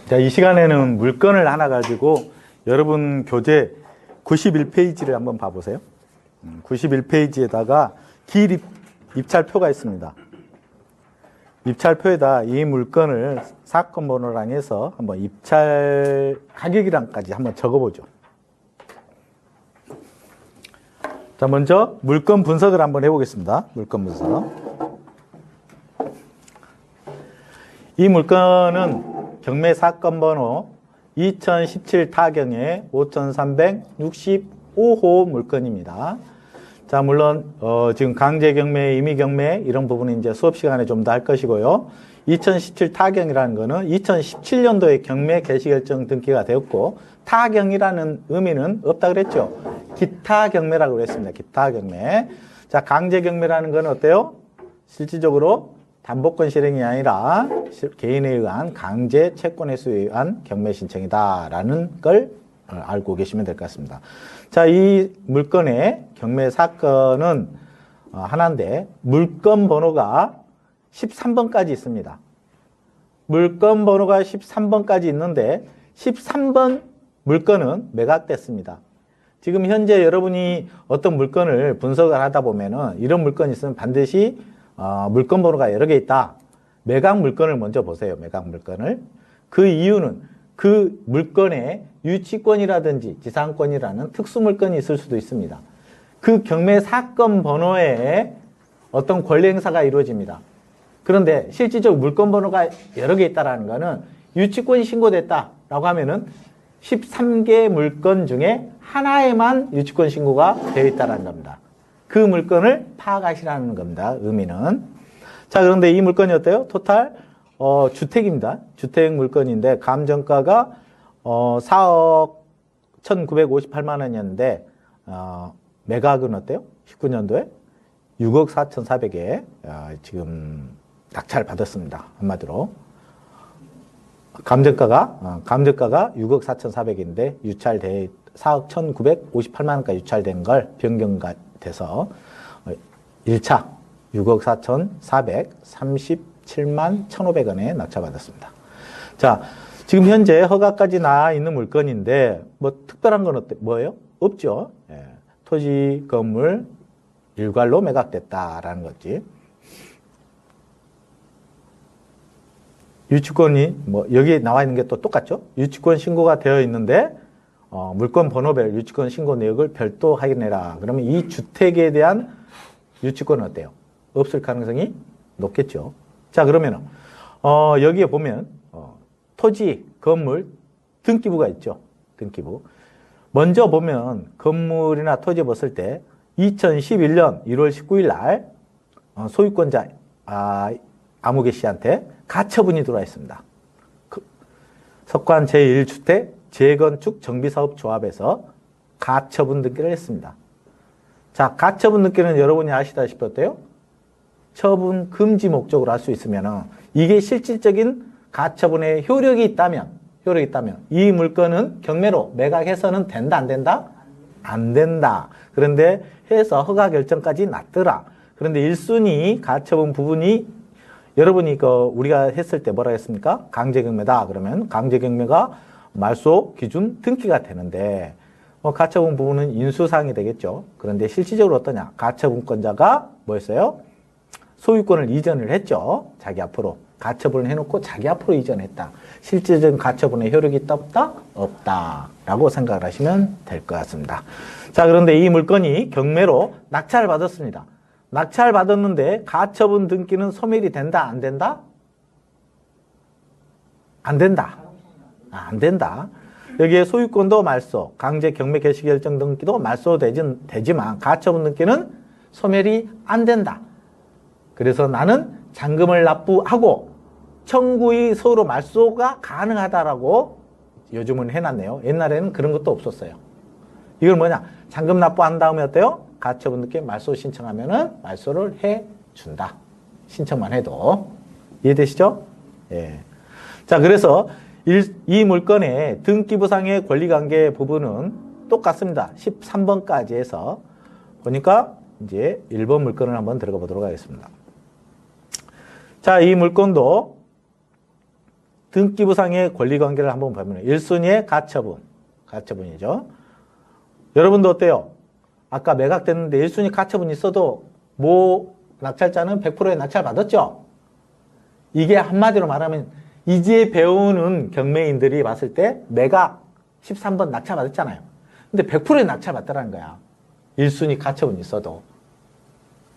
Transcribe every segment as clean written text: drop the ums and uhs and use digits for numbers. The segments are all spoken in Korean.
자, 이 시간에는 물건을 하나 가지고 여러분 교재 91페이지를 한번 봐보세요. 91페이지에다가 길 입찰표가 있습니다. 입찰표에다 이 물건을 사건 번호랑 해서 한번 입찰 가격이랑까지 한번 적어보죠. 자, 먼저 물건 분석을 한번 해보겠습니다. 물건 분석. 이 물건은 경매 사건 번호 2017 타경의 5365호 물건입니다. 자, 물론 지금 강제 경매, 임의 경매 이런 부분은 이제 수업 시간에 좀 더 할 것이고요. 2017 타경이라는 거는 2017년도에 경매 개시 결정 등기가 되었고, 타경이라는 의미는 없다 그랬죠. 기타 경매라고 그랬습니다. 기타 경매. 자, 강제 경매라는 건 어때요? 실질적으로 담보권 실행이 아니라 개인에 의한 강제 채권 회수에 의한 경매 신청이다라는 걸 알고 계시면 될 것 같습니다. 자, 이 물건의 경매 사건은 하나인데 물건 번호가 13번까지 있습니다. 물건 번호가 13번까지 있는데 13번 물건은 매각됐습니다. 지금 현재 여러분이 어떤 물건을 분석을 하다 보면은 이런 물건이 있으면 반드시 물건 번호가 여러 개 있다. 매각 물건을 먼저 보세요. 매각 물건을. 그 이유는 그 물건에 유치권이라든지 지상권이라는 특수 물건이 있을 수도 있습니다. 그 경매 사건 번호에 어떤 권리 행사가 이루어집니다. 그런데 실질적으로 물건 번호가 여러 개 있다라는 거는 유치권이 신고됐다라고 하면은 13개 물건 중에 하나에만 유치권 신고가 되어 있다라는 겁니다. 그 물건을 파악하시라는 겁니다. 의미는. 자, 그런데 이 물건이 어때요? 토탈 주택입니다. 주택 물건인데 감정가가 4억 1,958만 원이었는데 매각은 어때요? 19년도에 6억 4,400에 지금 낙찰 받았습니다. 한마디로. 감정가가 6억 4,400인데 유찰돼 4억 1,958만 원까지 유찰된 걸 변경가 돼서 1차 6억 4,437만 1,500원에 낙찰받았습니다. 자, 지금 현재 허가까지 나와 있는 물건인데 뭐 특별한 건 뭐예요? 없죠. 예, 토지, 건물 일괄로 매각됐다라는 거지. 유치권이 뭐 여기 나와 있는 게 또 똑같죠. 유치권 신고가 되어 있는데 물건 번호별 유치권 신고 내역을 별도 확인해라. 그러면 이 주택에 대한 유치권은 어때요? 없을 가능성이 높겠죠. 자, 그러면은 여기에 보면 토지, 건물, 등기부가 있죠. 등기부. 먼저 보면 건물이나 토지 봤을 때 2011년 1월 19일 날 소유권자 아무개 씨한테 가처분이 들어와 있습니다. 석관 제1주택 재건축 정비사업조합에서 가처분 등기를 했습니다. 자, 가처분 등기는 여러분이 아시다시피 어때요? 처분 금지 목적으로 할 수 있으면 이게 실질적인 가처분의 효력이 있다면 이 물건은 경매로 매각해서는 된다, 안 된다? 안 된다. 그런데 해서 허가 결정까지 났더라. 그런데 1순위 가처분 부분이 여러분이 우리가 했을 때 뭐라 했습니까? 강제경매다. 그러면 강제경매가 말소 기준 등기가 되는데 가처분 부분은 인수사항이 되겠죠. 그런데 실질적으로 어떠냐? 가처분권자가 뭐였어요? 소유권을 이전을 했죠. 자기 앞으로. 가처분을 해놓고 자기 앞으로 이전했다. 실질적인 가처분의 효력이 있다, 없다? 없다. 라고 생각을 하시면 될 것 같습니다. 자, 그런데 이 물건이 경매로 낙찰을 받았습니다. 낙찰 받았는데 가처분 등기는 소멸이 된다, 안 된다? 안 된다. 안 된다. 여기에 소유권도 말소, 강제 경매 개시 결정 등기도 말소되지만 가처분 등기는 소멸이 안 된다. 그래서 나는 잔금을 납부하고 청구의 서로 말소가 가능하다라고 요즘은 해놨네요. 옛날에는 그런 것도 없었어요. 이걸 뭐냐? 잔금 납부한 다음에 어때요? 가처분 등기 말소 신청하면은 말소를 해준다. 신청만 해도. 이해되시죠? 예. 자, 그래서 이 물건의 등기부상의 권리관계 부분은 똑같습니다. 13번까지 해서 보니까 이제 1번 물건을 한번 들어가 보도록 하겠습니다. 자, 이 물건도 등기부상의 권리관계를 한번 보면 1순위의 가처분이죠. 여러분도 어때요? 아까 매각됐는데 1순위 가처분이 있어도 낙찰자는 100%의 낙찰 받았죠? 이게 한마디로 말하면 이제 배우는 경매인들이 봤을 때 매각 13번 낙찰 받았잖아요. 근데 100%의 낙찰 받더라는 거야. 1순위 가처분이 있어도.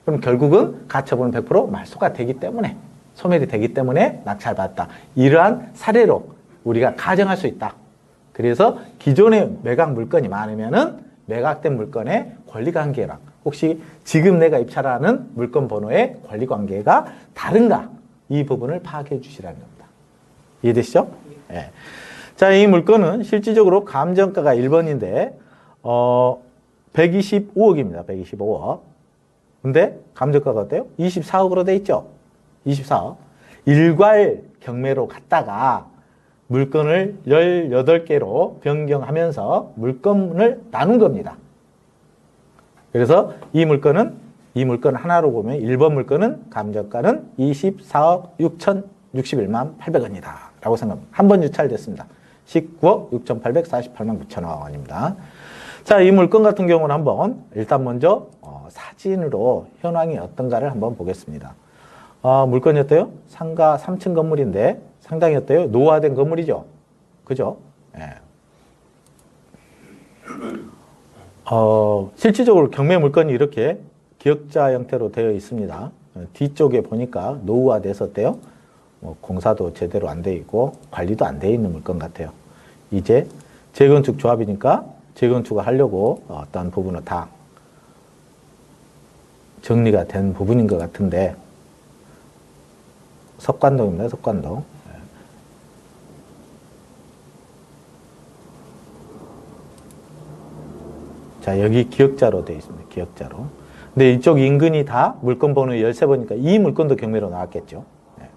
그럼 결국은 가처분은 100% 말소가 되기 때문에, 소멸이 되기 때문에 낙찰 받았다. 이러한 사례로 우리가 가정할 수 있다. 그래서 기존의 매각 물건이 많으면은 매각된 물건의 권리관계랑 혹시 지금 내가 입찰하는 물건 번호의 권리관계가 다른가? 이 부분을 파악해 주시라는 겁니다. 이해되시죠? 네. 자, 이 물건은 실질적으로 감정가가 1번인데 125억입니다. 125억. 근데 감정가가 어때요? 24억으로 돼 있죠? 24억. 일괄 경매로 갔다가 물건을 18개로 변경하면서 물건을 나눈 겁니다. 그래서 이 물건 하나로 보면 1번 물건은 감정가는 24억 6,061만 800원이다. 라고 생각합니다. 한 번 유찰됐습니다. 19억 6,848만 9천원 원입니다. 자, 이 물건 같은 경우는 한번 일단 먼저 사진으로 현황이 어떤가를 한번 보겠습니다. 물건이 어때요? 상가 3층 건물인데 상당히 어때요? 노후화된 건물이죠. 그죠? 예. 실질적으로 경매 물건이 이렇게 기역자 형태로 되어 있습니다. 뒤쪽에 보니까 노후화돼서 어때요? 공사도 제대로 안 돼 있고 관리도 안 돼 있는 물건 같아요. 이제 재건축 조합이니까 재건축을 하려고 어떤 부분은 다 정리가 된 부분인 것 같은데 석관동입니다. 석관동. 자, 여기 기역자로 되어 있습니다. 기역자로. 근데 이쪽 인근이 다 물건 번호 13번이니까 이 물건도 경매로 나왔겠죠. 네.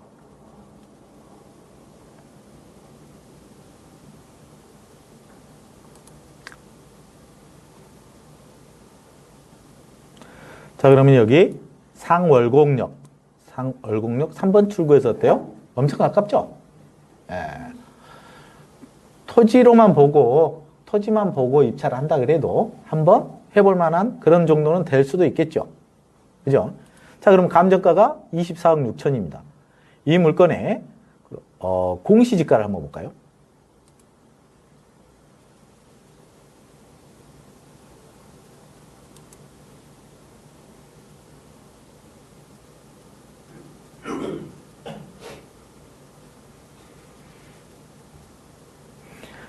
자, 그러면 여기 상월곡역 3번 출구에서 어때요? 엄청 가깝죠? 예. 토지만 보고 입찰을 한다 그래도 한번 해볼 만한 그런 정도는 될 수도 있겠죠. 그죠? 자, 그럼 감정가가 24억 6천입니다. 이 물건의 공시지가를 한번 볼까요?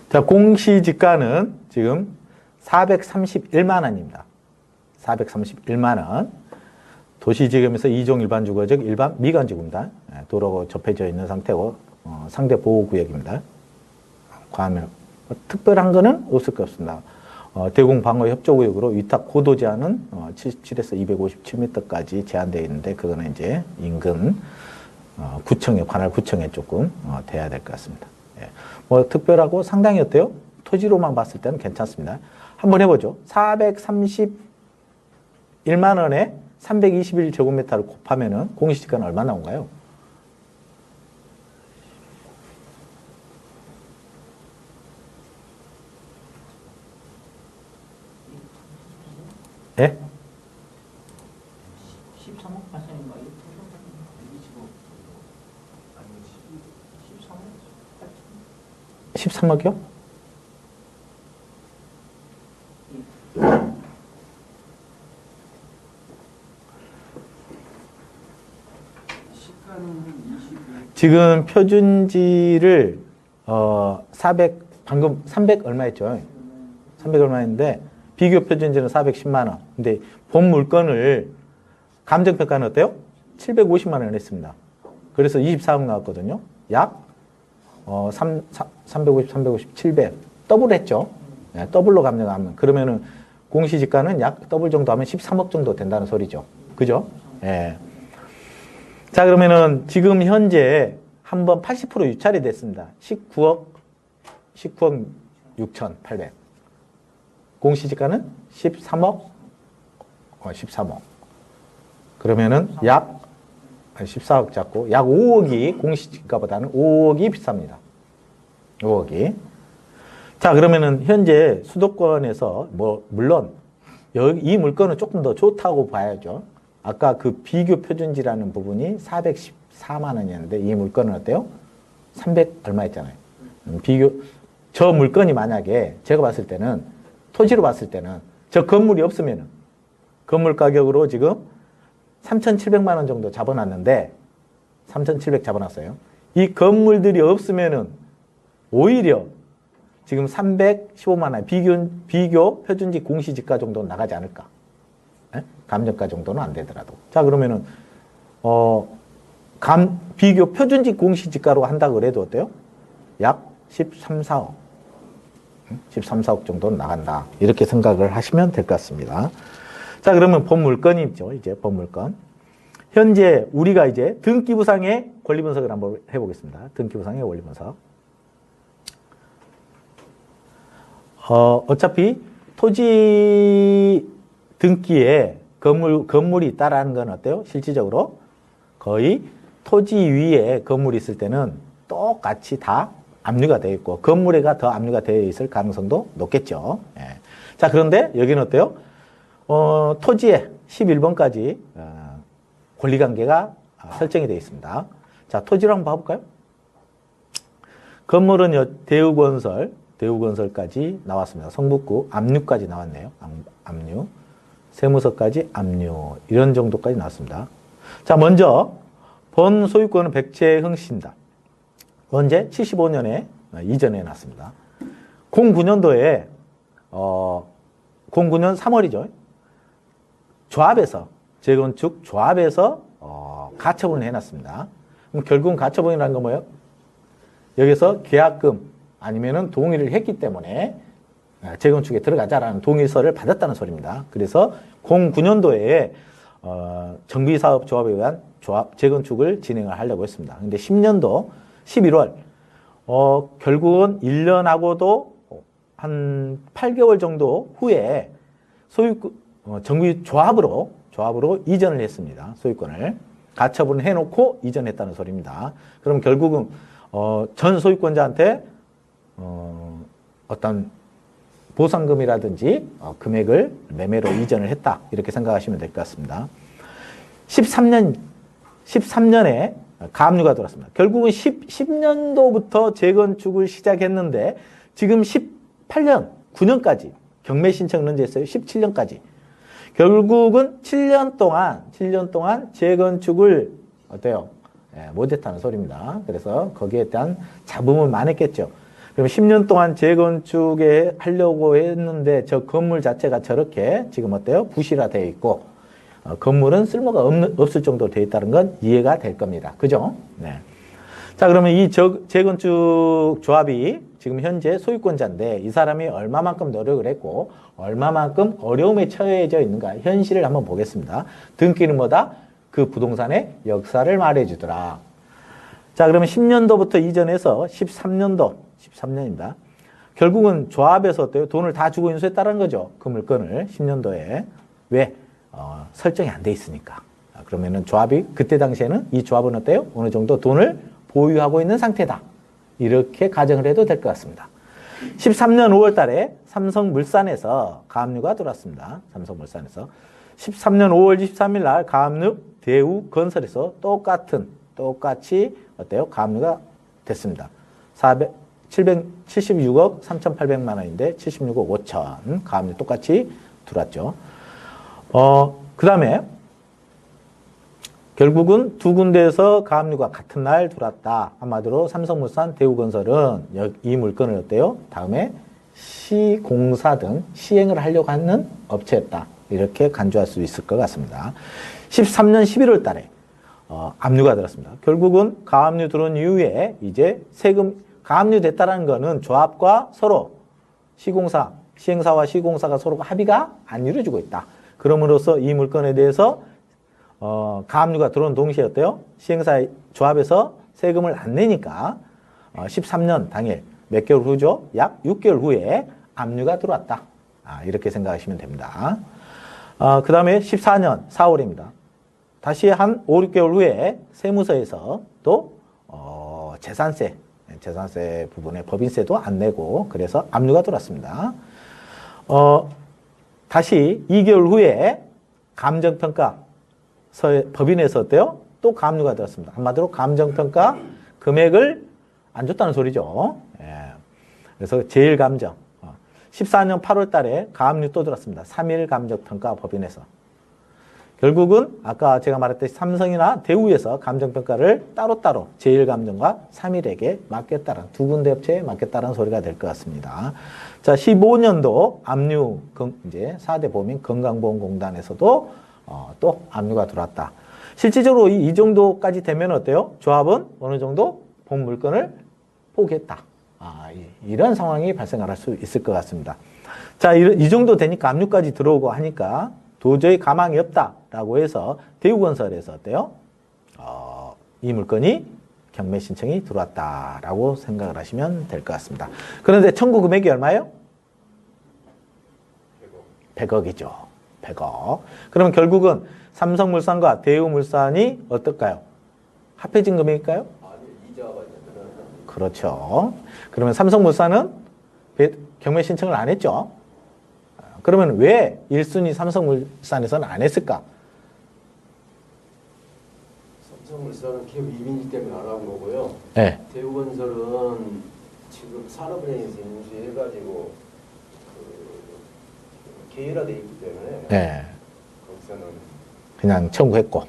자, 공시지가는 지금 431만 원입니다. 431만 원. 도시지검에서 2종 일반주거적 일반 미관지구입니다. 도로가 접해져 있는 상태고 상대 보호구역입니다. 과하면 특별한 거는 없을 것 같습니다. 대공방어협조구역으로 위탁 고도 제한은 77에서 257m까지 제한되어 있는데 그거는 이제 인근 구청에 관할 구청에 조금 돼야 될 것 같습니다. 예. 뭐 특별하고 상당히 어때요? 토지로만 봤을 때는 괜찮습니다. 한번 해보죠. 431만 원에 321제곱미터를 곱하면은 공시지가는 얼마 나온가요? 예? 13억 발생인가요? 13억이요? 지금 표준지를 300 얼마 했죠? 300 얼마였는데 비교 표준지는 410만 원. 근데 본 물건을 감정평가는 어때요? 750만 원 했습니다. 그래서 24억 나왔거든요. 약 350, 350, 700 더블 했죠. 네, 더블로 감정하면 그러면은 공시지가는 약 더블 정도 하면 13억 정도 된다는 소리죠. 그죠? 예. 네. 자, 그러면은 지금 현재 한번 80% 유찰이 됐습니다. 19억 6,800. 공시지가는 13억. 13억. 그러면은 약 14억 잡고 약 5억이 공시지가보다는 5억이 비쌉니다. 5억이. 자, 그러면은 현재 수도권에서 뭐 물론 이 물건은 조금 더 좋다고 봐야죠. 아까 그 비교 표준지라는 부분이 414만 원이었는데 이 물건은 어때요? 300 얼마 했잖아요. 저 물건이 만약에 제가 봤을 때는 토지로 봤을 때는 저 건물이 없으면은 건물 가격으로 지금 3,700만 원 정도 잡아놨는데 3,700 잡아놨어요. 이 건물들이 없으면은 오히려 지금 315만 원 비교 표준지 공시지가 정도 나가지 않을까? 네? 감정가 정도는 안 되더라도. 자, 그러면은 비교 표준지 공시지가로 한다고 그래도 어때요? 약 13, 14억. 13, 14억 정도는 나간다. 이렇게 생각을 하시면 될 것 같습니다. 자, 그러면 본 물건이 있죠. 이제 본 물건. 현재 우리가 이제 등기부상의 권리 분석을 한번 해보겠습니다. 등기부상의 권리 분석. 어차피 토지 등기에 건물이 있다라는 건 어때요? 실질적으로 거의 토지 위에 건물이 있을 때는 똑같이 다 압류가 되어 있고 건물에가 더 압류가 되어 있을 가능성도 높겠죠. 예. 자, 그런데 여기는 어때요? 토지에 11번까지 권리관계가 설정이 되어 있습니다. 자, 토지로 한번 봐볼까요? 건물은 대우건설까지 나왔습니다. 성북구 압류까지 나왔네요. 압류. 세무서까지 압류. 이런 정도까지 나왔습니다. 자, 먼저 본 소유권은 백채흥 씨입니다. 언제? 75년에 이전해 놨습니다. 09년도에 09년 3월이죠. 조합에서 재건축 조합에서 가처분을 해놨습니다. 그럼 결국은 가처분이라는 건 뭐예요? 여기서 계약금 아니면은 동의를 했기 때문에 재건축에 들어가자라는 동의서를 받았다는 소리입니다. 그래서 09년도에 정비사업조합에 의한 재건축을 진행을 하려고 했습니다. 근데 10년도 11월 결국은 1년하고도 한 8개월 정도 후에 정비조합으로 이전을 했습니다. 소유권을 가처분을 해놓고 이전했다는 소리입니다. 그럼 결국은 전 소유권자한테 어떤 보상금이라든지 금액을 매매로 이전을 했다. 이렇게 생각하시면 될 것 같습니다. 13년에 가압류가 들어왔습니다. 결국은 10년도부터 재건축을 시작했는데 지금 18년, 9년까지 경매 신청을 언제 했어요? 17년까지. 결국은 7년 동안 재건축을 어때요? 못했다는 소리입니다. 그래서 거기에 대한 잡음은 많았겠죠. 그럼 10년 동안 재건축에 하려고 했는데 저 건물 자체가 저렇게 지금 어때요? 부실화되어 있고 건물은 쓸모가 없을 정도로 되어 있다는 건 이해가 될 겁니다. 그죠? 네. 자, 그러면 이 재건축 조합이 지금 현재 소유권자인데 이 사람이 얼마만큼 노력을 했고 얼마만큼 어려움에 처해져 있는가 현실을 한번 보겠습니다. 등기는 뭐다? 그 부동산의 역사를 말해주더라. 자, 그러면 10년도부터 이전해서 13년입니다. 결국은 조합에서 어때요? 돈을 다 주고 인수했다는 거죠. 그 물건을 10년도에. 왜? 설정이 안 돼 있으니까. 그러면은 조합이 그때 당시에는 이 조합은 어때요? 어느 정도 돈을 보유하고 있는 상태다. 이렇게 가정을 해도 될 것 같습니다. 13년 5월 달에 삼성물산에서 가압류가 들어왔습니다. 삼성물산에서. 13년 5월 23일 날 가압류 대우건설에서 똑같이 어때요? 가압류가 됐습니다. 776억 3,800만 원인데 76억 5천 가압류 똑같이 들어왔죠. 그 다음에 결국은 두 군데에서 가압류가 같은 날 들어왔다. 한마디로 삼성물산 대우건설은 이 물건을 어때요? 다음에 시공사 등 시행을 하려고 하는 업체였다. 이렇게 간주할 수 있을 것 같습니다. 13년 11월 달에 압류가 들었습니다. 결국은 가압류 들어온 이후에 이제 세금 가압류 됐다는 거는 조합과 서로 시행사와 시공사가 서로가 합의가 안 이루어지고 있다. 그럼으로써 이 물건에 대해서 가압류가 들어온 동시에 어때요? 시행사 조합에서 세금을 안 내니까 13년 당일 몇 개월 후죠? 약 6개월 후에 압류가 들어왔다. 이렇게 생각하시면 됩니다. 그 다음에 14년 4월입니다. 다시 한 5, 6개월 후에 세무서에서 또 재산세 부분에 법인세도 안 내고 그래서 압류가 들어왔습니다. 다시 2개월 후에 감정평가 법인에서 어때요? 또 가압류가 들었습니다. 한마디로 감정평가 금액을 안 줬다는 소리죠. 예. 그래서 제1감정 14년 8월 달에 가압류 또 들었습니다. 3일 감정평가 법인에서. 결국은 아까 제가 말했듯이 삼성이나 대우에서 감정평가를 따로따로 제1감정과 3일에게 맡겼다는 두 군데 업체에 맡겼다는 소리가 될 것 같습니다. 자, 15년도 압류 이제 4대 보험인 건강보험공단에서도 또 압류가 들어왔다. 실질적으로 이 정도까지 되면 어때요? 조합은 어느 정도 본 물건을 포기했다. 이런 상황이 발생할 수 있을 것 같습니다. 자, 이 정도 되니까 압류까지 들어오고 하니까 도저히 가망이 없다라고 해서 대우건설에서 어때요? 이 물건이 경매 신청이 들어왔다라고 생각을 하시면 될 것 같습니다. 그런데 청구 금액이 얼마예요? 100억이죠. 100억. 그러면 결국은 삼성물산과 대우물산이 어떨까요? 합해진 금액일까요? 아니, 이자가 있는데. 그렇죠. 그러면 삼성물산은 경매 신청을 안 했죠. 그러면 왜 1순위 삼성물산에서는 안 했을까? 삼성물산은 기업 이민지 때문에 안 한 거고요. 네. 대우건설은 지금 산업은행에서 인수해가지고 계열화돼 있기 때문에 네. 거기서는 그냥 청구했고.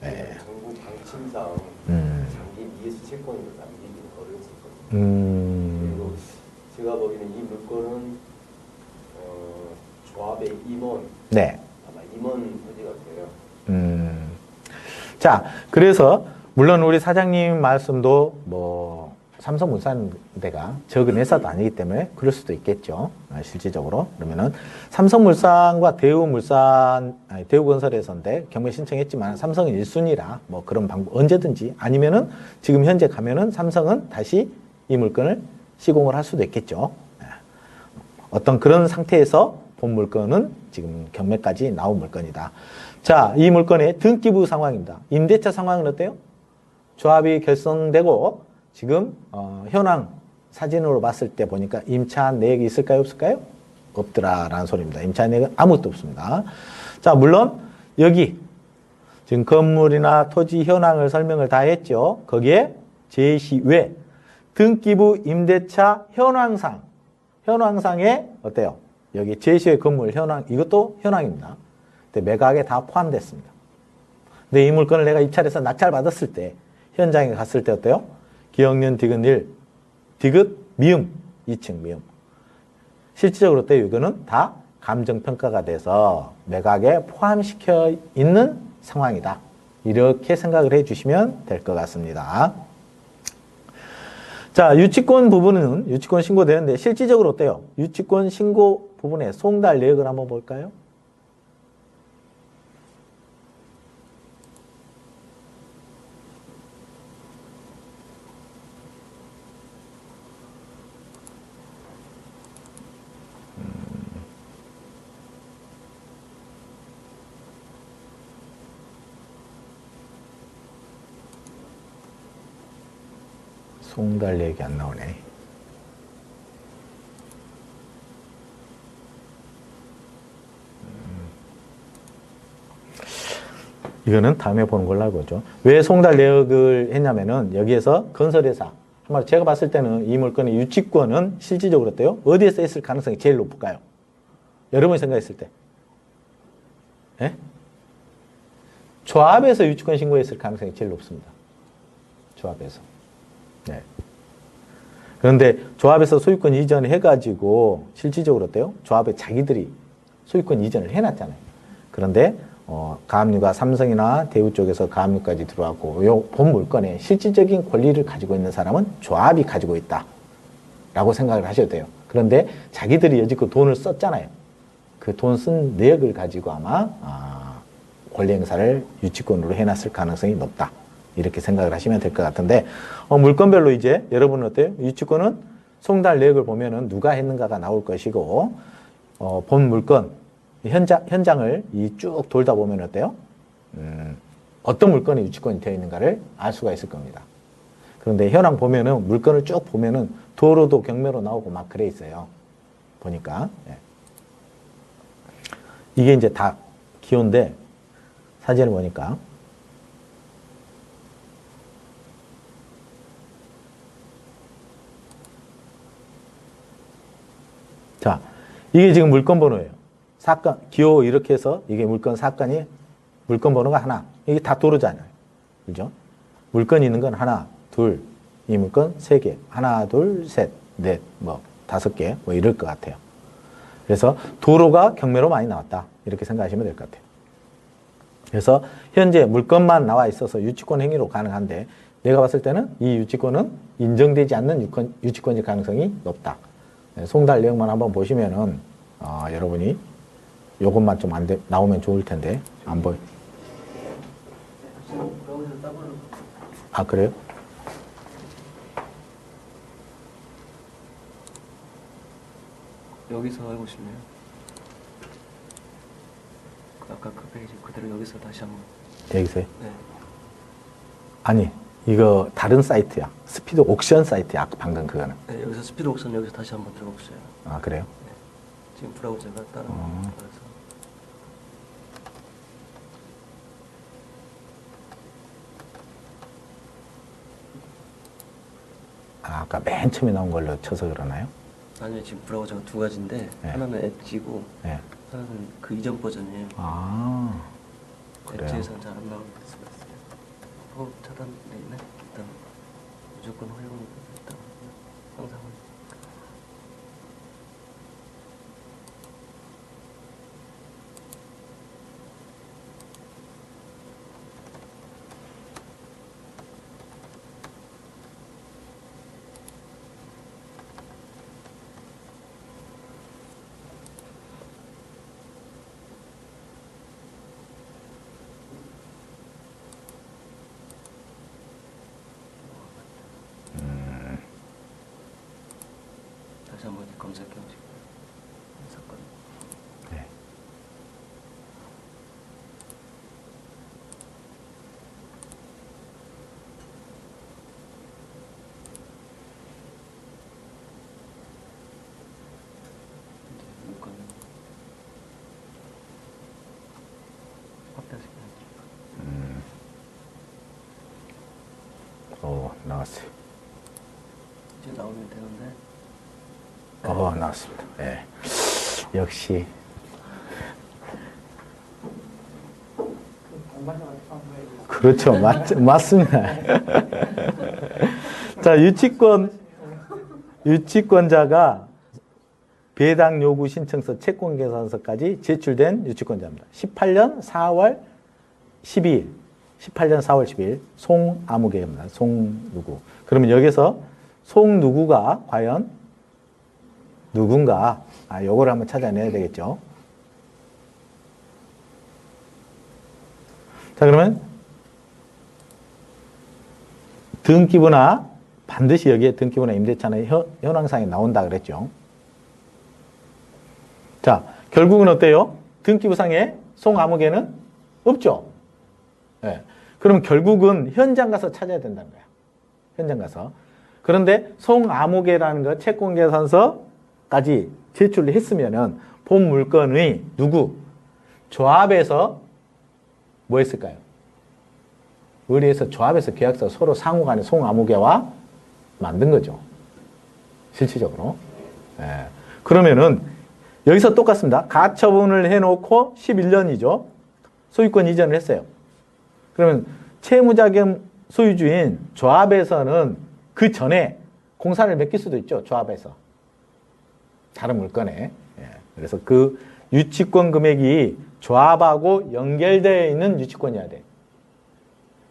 네. 정부 방침상 장기 미해수 채권으로 남기기는 어려웠었거든요. 그리고 제가 보기에는 이 물건은 조합의 임원, 네. 아마 임원 소지 같아요. 자, 그래서 물론 우리 사장님 말씀도 뭐 삼성물산대가 적은 회사도 아니기 때문에 그럴 수도 있겠죠. 실질적으로. 그러면은 삼성물산과 대우건설에서인데 경매 신청했지만 삼성은 1순위라 뭐 그런 방법 언제든지 아니면은 지금 현재 가면은 삼성은 다시 이 물건을 시공을 할 수도 있겠죠. 어떤 그런 상태에서 본 물건은 지금 경매까지 나온 물건이다. 자, 이 물건의 등기부 상황입니다. 임대차 상황은 어때요? 조합이 결성되고 지금 현황 사진으로 봤을 때 보니까 임차한 내역이 있을까요? 없을까요? 없더라라는 소리입니다. 임차한 내역은 아무것도 없습니다. 자, 물론 여기 지금 건물이나 토지 현황을 설명을 다 했죠. 거기에 제시 외 등기부 임대차 현황상에 어때요? 여기 제시의 건물 현황 이것도 현황입니다. 근데 매각에 다 포함됐습니다. 근데 이 물건을 내가 입찰해서 낙찰받았을 때 현장에 갔을 때 어때요? 기억년 디귿 디귿 미음 2층 미음 실질적으로 어때요? 이거는 다 감정평가가 돼서 매각에 포함시켜 있는 상황이다. 이렇게 생각을 해주시면 될 것 같습니다. 자, 유치권 부분은 유치권 신고되는데 실질적으로 어때요? 유치권 신고 부분에 송달 내역을 한번 볼까요? 송달 내역이 안 나오네. 이거는 다음에 보는 걸로 알고 있죠. 왜 송달 내역을 했냐면은 여기에서 건설회사 한마디로 제가 봤을 때는 이 물건의 유치권은 실질적으로 어때요? 어디에서 있을 가능성이 제일 높을까요? 여러분이 생각했을 때. 예? 조합에서 유치권 신고했을 가능성이 제일 높습니다. 조합에서. 네. 그런데 조합에서 소유권 이전을 해가지고 실질적으로 어때요? 조합에 자기들이 소유권 이전을 해놨잖아요. 그런데 가압류가 삼성이나 대우 쪽에서 가압류까지 들어왔고 요 본 물건의 실질적인 권리를 가지고 있는 사람은 조합이 가지고 있다 라고 생각을 하셔도 돼요. 그런데 자기들이 여지껏 돈을 썼잖아요. 그 돈 쓴 내역을 가지고 아마 권리 행사를 유치권으로 해놨을 가능성이 높다. 이렇게 생각을 하시면 될 것 같은데 물건별로 이제 여러분은 어때요? 유치권은 송달 내역을 보면은 누가 했는가가 나올 것이고 본 물건 현장을 쭉 돌다 보면 어때요? 어떤 물건이 유치권이 되어 있는가를 알 수가 있을 겁니다. 그런데 현황 보면은 물건을 쭉 보면은 도로도 경매로 나오고 막 그래 있어요. 보니까. 예. 이게 이제 다 기호인데 사진을 보니까 자, 이게 지금 물건 번호예요. 사건, 기호 이렇게 해서 이게 물건 사건이 물건 번호가 하나. 이게 다 도로잖아요. 그죠? 물건이 있는 건 하나, 둘, 이 물건 세 개. 하나, 둘, 셋, 넷, 뭐, 다섯 개, 뭐 이럴 것 같아요. 그래서 도로가 경매로 많이 나왔다. 이렇게 생각하시면 될 것 같아요. 그래서 현재 물건만 나와 있어서 유치권 행위로 가능한데 내가 봤을 때는 이 유치권은 인정되지 않는 유치권일 가능성이 높다. 송달 내용만 한번 보시면은 여러분이 요것만 좀 나오면 좋을 텐데 안 보여. 아 그래요? 여기서 해보실래요? 아까 그 페이지 그대로 여기서 다시 한번. 여기서요? 네. 아니 이거 다른 사이트야. 스피드 옥션 사이트야. 아까 방금 그거는. 네, 여기서 스피드 옥션 여기서 다시 한번 들어보세요. 아 그래요? 네. 지금 브라우저가 따로 그래서. 아, 아까 맨 처음에 나온 걸로 쳐서 그러나요? 아니요, 지금 브라우저가 두 가지인데 네. 하나는 엣지고 네. 하나는 그 이전 버전이에요. 아 그래요? 엣지에서는 잘 안 나오는 게 있어요. 차단돼 있네. 일단 무조건 활용을 일단 항상. 다시 한번 검색해 보시고요. 사건. 네. 물건 확대시켜요. 나왔어요. 이제 나오면 되는데. 나왔습니다. 네. 역시 그렇죠. 맞습니다. 자, 유치권자가 배당 요구 신청서 채권 계산서까지 제출된 유치권자입니다. 18년 4월 12일. 18년 4월 12일 송아무개입니다. 송누구. 그러면 여기서 송누구가 과연 누군가? 요거를 한번 찾아내야 되겠죠. 자, 그러면 등기부나 반드시 여기에 등기부나 임대차는 현황상에 나온다 그랬죠. 자, 결국은 어때요? 등기부상에 송아무개는 없죠. 네. 그럼 결국은 현장 가서 찾아야 된다는 거야. 현장 가서. 그런데 송아무개라는 거 채권계산서까지 제출을 했으면은 본 물건의 누구? 조합에서 뭐 했을까요? 의뢰해서 조합에서 계약서 서로 상호간에 송아무개와 만든 거죠. 실질적으로. 예. 그러면은 여기서 똑같습니다. 가처분을 해놓고 11년이죠. 소유권 이전을 했어요. 그러면 채무자금 소유주인 조합에서는 그 전에 공사를 맡길 수도 있죠. 조합에서. 다른 물건에. 예. 그래서 그 유치권 금액이 조합하고 연결되어 있는 유치권이어야 돼.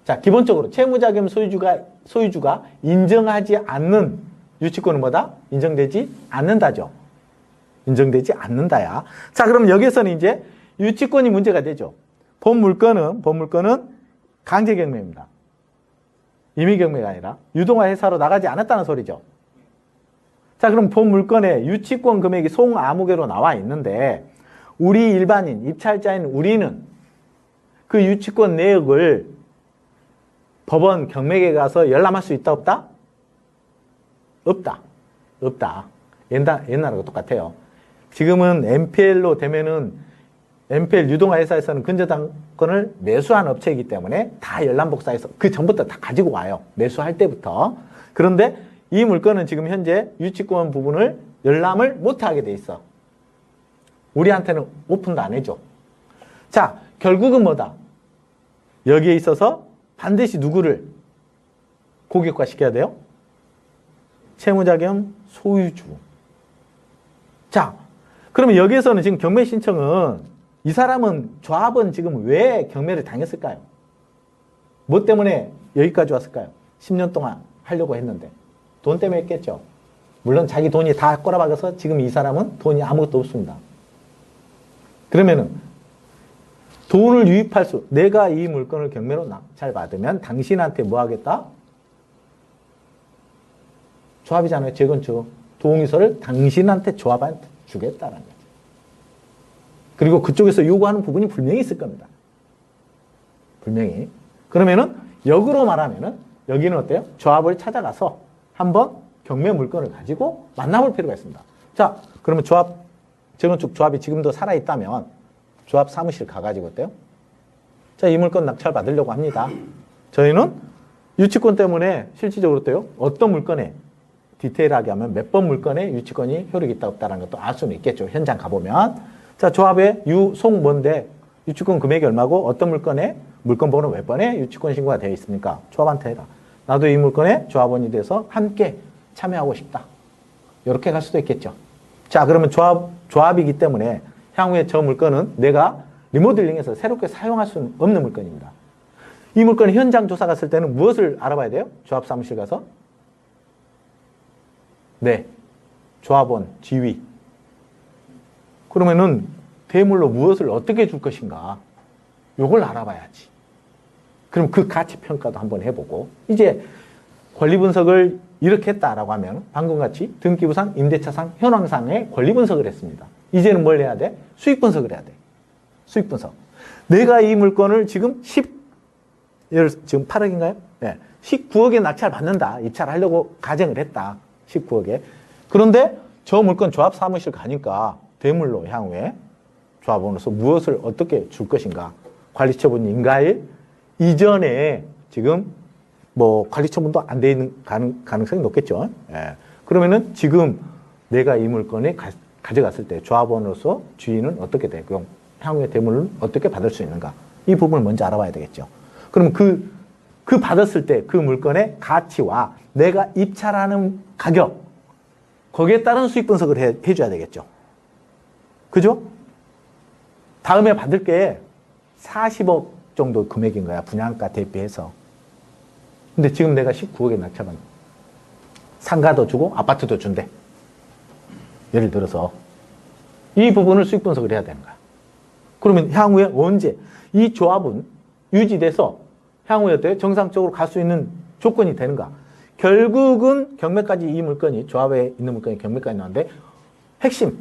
자, 기본적으로 채무자금 소유주가 인정하지 않는 유치권은 뭐다? 인정되지 않는다죠. 인정되지 않는다야. 자, 그럼 여기서는 이제 유치권이 문제가 되죠. 본 물건은 강제경매입니다. 임의경매가 아니라 유동화 회사로 나가지 않았다는 소리죠. 자, 그럼 본 물건에 유치권 금액이 송아무개로 나와 있는데 우리 일반인, 입찰자인 우리는 그 유치권 내역을 법원 경매에 가서 열람할 수 있다 없다? 없다. 없다. 옛날하고 똑같아요. 지금은 MPL로 되면은 MPL 유동화 회사에서는 근저당권을 매수한 업체이기 때문에 다 열람복사해서 그 전부터 다 가지고 와요. 매수할 때부터. 그런데 이 물건은 지금 현재 유치권 부분을 열람을 못하게 돼 있어. 우리한테는 오픈도 안 해줘. 자, 결국은 뭐다? 여기에 있어서 반드시 누구를 고객화 시켜야 돼요? 채무자 겸 소유주. 자, 그러면 여기에서는 지금 경매 신청은 이 사람은 조합은 지금 왜 경매를 당했을까요? 뭐 때문에 여기까지 왔을까요? 10년 동안 하려고 했는데 돈 때문에 했겠죠. 물론 자기 돈이 다 꼬라박아서 지금 이 사람은 돈이 아무것도 없습니다. 그러면은 돈을 유입할 수, 내가 이 물건을 경매로 잘 받으면 당신한테 뭐 하겠다? 조합이잖아요. 재건축. 동의서를 당신한테 조합한테 주겠다라는 거죠. 그리고 그쪽에서 요구하는 부분이 분명히 있을 겁니다. 분명히. 그러면은 역으로 말하면은 여기는 어때요? 조합을 찾아가서 한번 경매 물건을 가지고 만나볼 필요가 있습니다. 자, 그러면 조합, 재건축 조합이 지금도 살아있다면 조합 사무실 가가지고 어때요? 자, 이 물건 낙찰 받으려고 합니다. 저희는 유치권 때문에 실질적으로 어때요? 어떤 물건에 디테일하게 하면 몇 번 물건에 유치권이 효력이 있다 없다라는 것도 알 수는 있겠죠. 현장 가보면. 자, 조합의 유속 뭔데 유치권 금액이 얼마고 어떤 물건에 물건 번호 몇 번에 유치권 신고가 되어 있습니까? 조합한테 해라. 나도 이 물건에 조합원이 돼서 함께 참여하고 싶다. 이렇게 갈 수도 있겠죠. 자, 그러면 조합이기 때문에 향후에 저 물건은 내가 리모델링해서 새롭게 사용할 수는 없는 물건입니다. 이 물건의 현장 조사 갔을 때는 무엇을 알아봐야 돼요? 조합 사무실 가서? 네. 조합원, 지위. 그러면은 대물로 무엇을 어떻게 줄 것인가? 요걸 알아봐야지. 그럼 그 가치 평가도 한번 해보고 이제 권리 분석을 이렇게 했다라고 하면 방금 같이 등기부상, 임대차상, 현황상의 권리 분석을 했습니다. 이제는 뭘 해야 돼? 수익 분석을 해야 돼. 수익 분석. 내가 이 물건을 지금 지금 8억인가요? 네. 19억에 낙찰 받는다. 입찰하려고 가정을 했다. 19억에. 그런데 저 물건 조합 사무실 가니까 대물로 향후에 조합원으로서 무엇을 어떻게 줄 것인가? 관리처분 인가일 이전에 지금 뭐 관리처분도 안 돼 있는 가능성이 높겠죠. 예. 그러면은 지금 내가 이 물건을 가져갔을 때 조합원으로서 주인은 어떻게 돼? 그럼 향후에 대물을 어떻게 받을 수 있는가? 이 부분을 먼저 알아봐야 되겠죠. 그러면 그 받았을 때 그 물건의 가치와 내가 입찰하는 가격, 거기에 따른 수익 분석을 해줘야 되겠죠. 그죠? 다음에 받을 게 40억 정도 금액인 거야. 분양가 대비해서. 근데 지금 내가 19억에 낙찰받는 상가도 주고 아파트도 준대. 예를 들어서 이 부분을 수익 분석을 해야 되는 거야. 그러면 향후에 언제 이 조합은 유지돼서 향후에 어때? 정상적으로 갈 수 있는 조건이 되는가? 결국은 경매까지 이 물건이 조합에 있는 물건이 경매까지 나왔는데 핵심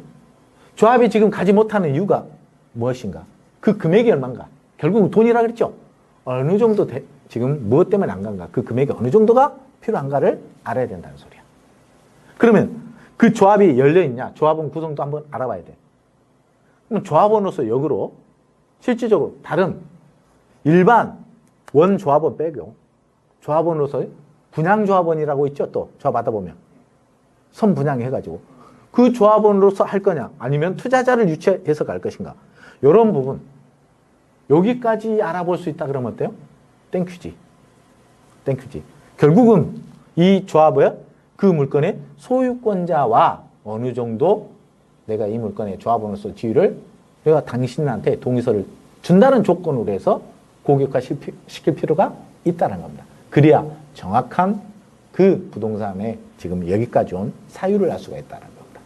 조합이 지금 가지 못하는 이유가 무엇인가? 그 금액이 얼마인가? 결국은 돈이라 그랬죠. 어느 정도 지금 무엇 때문에 안 간가? 그 금액이 어느 정도가 필요한가를 알아야 된다는 소리야. 그러면 그 조합이 열려있냐? 조합원 구성도 한번 알아봐야 돼. 그럼 조합원으로서 역으로 실질적으로 다른 일반 원조합원 빼고 조합원으로서 분양조합원이라고 있죠. 또 조합하다 보면 선분양해가지고 그 조합원으로서 할 거냐 아니면 투자자를 유치해서 갈 것인가 이런 부분 여기까지 알아볼 수 있다 그러면 어때요? 땡큐지. 땡큐지. 결국은 이 조합의 그 물건의 소유권자와 어느 정도 내가 이 물건의 조합원으로서 지위를 내가 당신한테 동의서를 준다는 조건으로 해서 고객화 시킬 필요가 있다는 겁니다. 그래야 정확한 그 부동산에 지금 여기까지 온 사유를 알 수가 있다는 겁니다.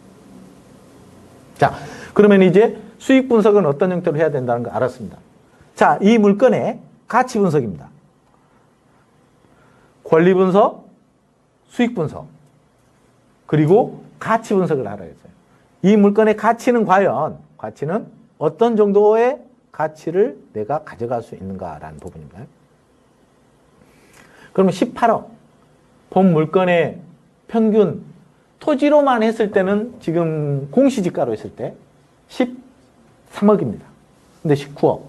자, 그러면 이제 수익 분석은 어떤 형태로 해야 된다는 거 알았습니다. 자, 이 물건의 가치 분석입니다. 권리 분석, 수익 분석, 그리고 가치 분석을 알아야 했어요. 이 물건의 가치는 과연, 가치는 어떤 정도의 가치를 내가 가져갈 수 있는가라는 부분입니다. 그러면 18억. 본 물건의 평균 토지로만 했을 때는 지금 공시지가로 했을 때 13억입니다. 근데 19억.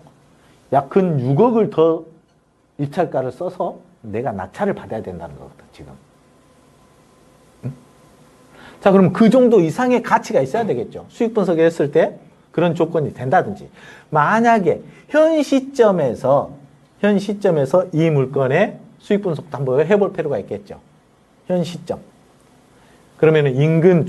약 근 6억을 더 입찰가를 써서 내가 낙찰을 받아야 된다는 거거든, 지금. 응? 자, 그럼 그 정도 이상의 가치가 있어야 되겠죠. 수익 분석을 했을 때 그런 조건이 된다든지. 만약에 현 시점에서 이 물건의 수익 분석도 한번 해볼 필요가 있겠죠. 현 시점. 그러면은 인근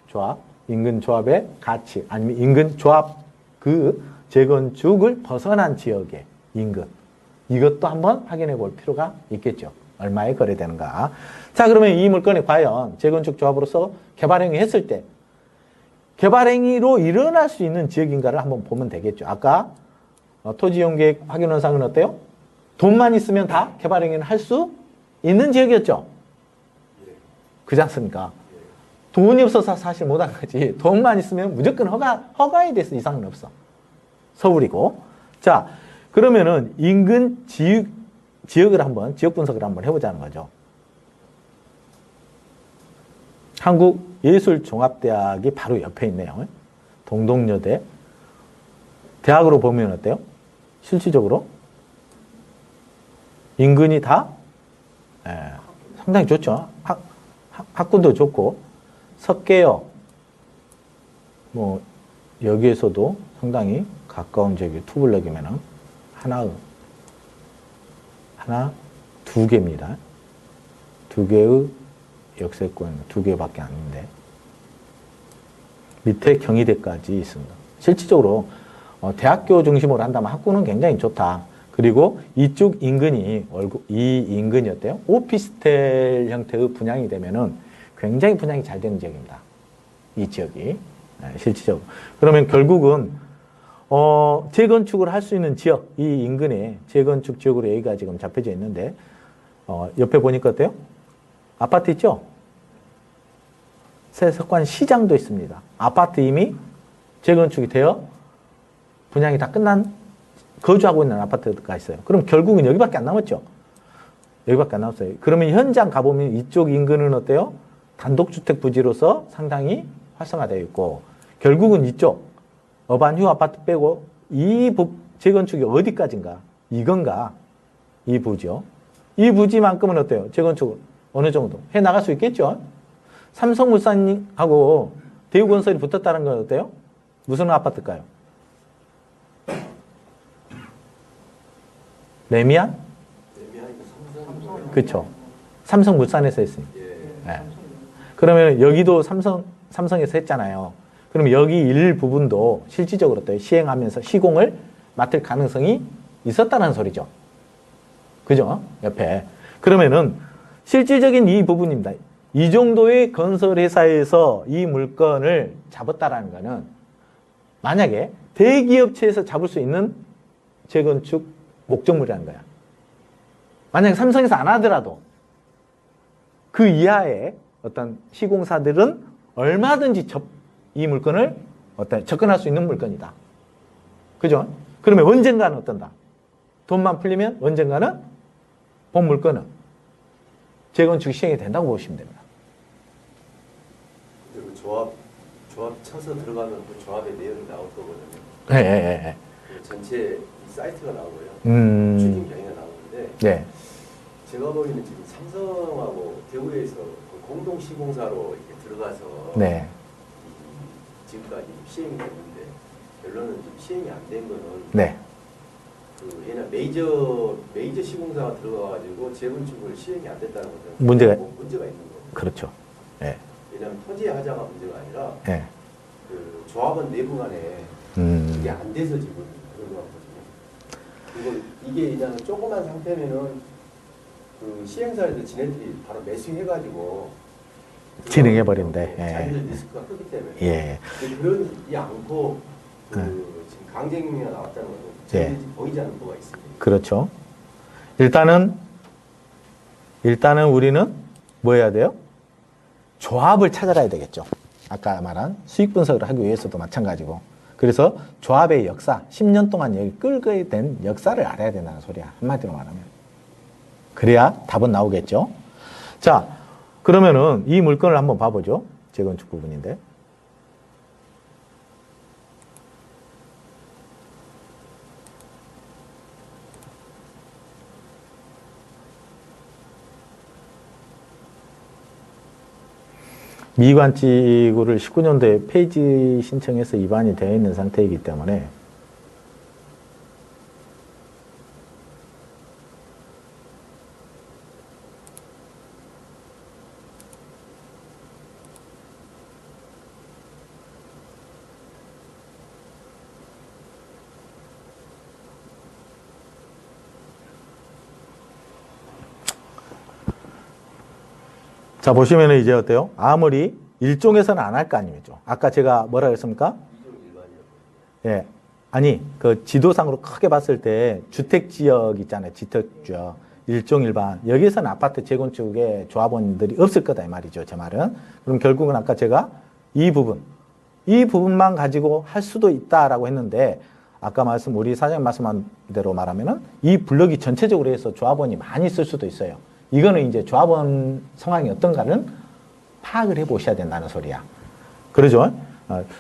조합의 가치, 아니면 인근 조합 그 재건축을 벗어난 지역의 인근. 이것도 한번 확인해 볼 필요가 있겠죠. 얼마에 거래되는가. 자, 그러면 이 물건이 과연 재건축 조합으로서 개발행위 했을 때 개발행위로 일어날 수 있는 지역인가를 한번 보면 되겠죠. 아까 토지이용계획 확인원상은 어때요? 돈만 있으면 다 개발행위를 할 수 있는 지역이었죠. 그렇지 않습니까? 돈이 없어서 사실 못한 거지. 돈만 있으면 무조건 허가에 대해서 이상은 없어. 서울이고. 자, 그러면은 인근 지역을 한번, 지역 분석을 한번 해보자는 거죠. 한국예술종합대학이 바로 옆에 있네요. 동덕여대. 대학으로 보면 어때요? 실질적으로? 인근이 다 상당히 좋죠. 학군도 좋고, 석계역, 뭐, 여기에서도 상당히 가까운 지역이 투블럭이면은 두 개입니다. 두 개의 역세권, 두 개밖에 안 있는데, 밑에 경희대까지 있습니다. 실질적으로, 대학교 중심으로 한다면 학군은 굉장히 좋다. 그리고 이쪽 인근이, 이 인근이 어때요? 오피스텔 형태의 분양이 되면은 굉장히 분양이 잘 되는 지역입니다. 이 지역이. 실질적으로. 그러면 결국은, 재건축을 할 수 있는 지역, 이 인근에 재건축 지역으로 여기가 지금 잡혀져 있는데, 옆에 보니까 어때요? 아파트 있죠? 세석관 시장도 있습니다. 아파트 이미 재건축이 되어 분양이 다 끝난, 거주하고 있는 아파트가 있어요. 그럼 결국은 여기밖에 안 남았죠? 여기밖에 안 남았어요. 그러면 현장 가보면 이쪽 인근은 어때요? 단독주택 부지로서 상당히 활성화되어 있고, 결국은 이쪽, 어반휴 아파트 빼고 이 재건축이 어디까지인가? 이건가? 이 부지요. 이 부지만큼은 어때요? 재건축을 어느 정도 해 나갈 수 있겠죠? 삼성물산하고 대우건설이 붙었다는 건 어때요? 무슨 아파트일까요? 레미안? 그렇죠. 삼성물산에서 했으니. 네. 그러면 여기도 삼성에서 했잖아요. 그럼 여기 일부분도 실질적으로 어때요? 시행하면서 시공을 맡을 가능성이 있었다는 소리죠. 그죠? 옆에. 그러면은 실질적인 이 부분입니다. 이 정도의 건설회사에서 이 물건을 잡았다라는 거는 만약에 대기업체에서 잡을 수 있는 재건축 목적물이라는 거야. 만약에 삼성에서 안 하더라도 그 이하의 어떤 시공사들은 얼마든지 이 물건을 접근할 수 있는 물건이다. 그죠? 그러면 언젠가는 어떤다? 돈만 풀리면 언젠가는 본 물건은 재건축 시행이 된다고 보시면 됩니다. 그 조합 쳐서 들어가면 그 조합의 내용이 나올 거거든요. 네. 그 전체 이 사이트가 나오고요. 추진 경위가 나오는데 네. 제가 보기에는 지금 삼성하고 대우에서 그 공동 시공사로 이렇게 들어가서 네. 지금까지 시행이 됐는데 결론은 지금 시행이 안 된 거는 네. 그 얘는 메이저 시공사가 들어가가지고 재건축을 시행이 안 됐다는 것은 문제가 있는 거예요. 그렇죠. 네. 왜냐하면 토지의 하자가 문제가 아니라 네. 그 조합원 내부 간에 이게 안 돼서 지금 그런 거거든요. 이게 그냥 조그만 상태면은 그 시행사에서 지네들이 바로 매수해가지고 진행해버린대. 자기들 리스크가 크기 때문에. 예. 그러지 않고 지금 강쟁이가 나왔다는 것은 저희들이 보이지 않는 거가 있습니다. 그렇죠. 일단은 우리는 뭐 해야 돼요? 조합을 찾아가야 되겠죠. 아까 말한 수익 분석을 하기 위해서도 마찬가지고. 그래서 조합의 역사, 10년 동안 여기 끌게 된 역사를 알아야 된다는 소리야. 한마디로 말하면. 그래야 답은 나오겠죠. 자, 그러면은 이 물건을 한번 봐보죠. 재건축 부분인데. 미관지구를 19년도에 폐지 신청해서 위반이 되어 있는 상태이기 때문에 자, 보시면은 이제 어때요? 아무리 일종에서는 안 할 거 아니죠. 아까 제가 뭐라 그랬습니까? 예. 아니, 그 지도상으로 크게 봤을 때 주택지역 있잖아요. 주택지역. 일종 일반. 여기서는 아파트 재건축에 조합원들이 없을 거다 이 말이죠. 제 말은. 그럼 결국은 아까 제가 이 부분만 가지고 할 수도 있다라고 했는데 아까 우리 사장님 말씀한 대로 말하면은 이 블럭이 전체적으로 해서 조합원이 많이 쓸 수도 있어요. 이거는 이제 조합원 상황이 어떤가는 파악을 해 보셔야 된다는 소리야. 그러죠?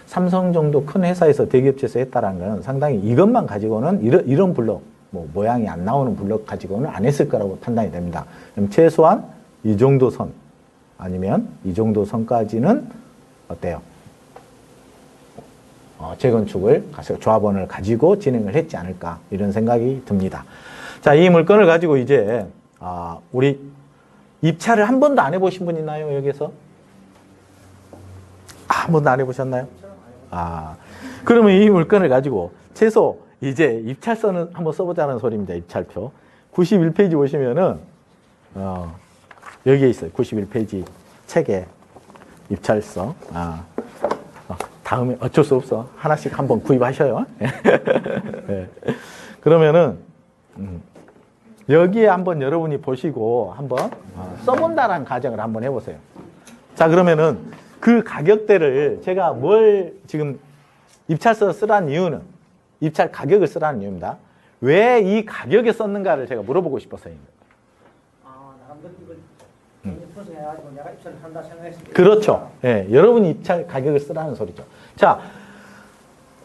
삼성 정도 큰 회사에서 대기업체에서 했다라는 건 상당히 이것만 가지고는 이런 블럭, 뭐 모양이 안 나오는 블럭 가지고는 안 했을 거라고 판단이 됩니다. 그럼 최소한 이 정도 선 아니면 이 정도 선까지는 어때요? 재건축을 조합원을 가지고 진행을 했지 않을까 이런 생각이 듭니다. 자, 이 물건을 가지고 이제 우리 입찰을 한 번도 안 해보신 분 있나요, 여기서? 한 번도 안 해보셨나요? 그러면 이 물건을 가지고 최소 이제 입찰서는 한번 써보자는 소리입니다. 입찰표. 91페이지 보시면은, 여기에 있어요. 91페이지 책에 입찰서. 다음에 어쩔 수 없어. 하나씩 한번 구입하셔요. 네. 그러면은, 여기에 한번 여러분이 보시고 한번 써본다라는 가정을 한번 해보세요. 자, 그러면은 그 가격대를 제가 뭘 지금 입찰서 쓰라는 이유는 입찰 가격을 쓰라는 이유입니다. 왜 이 가격에 썼는가를 제가 물어보고 싶어서요. 내가 입찰을 한다 생각했을 때 그렇죠. 예, 여러분이 입찰 가격을 쓰라는 소리죠. 자,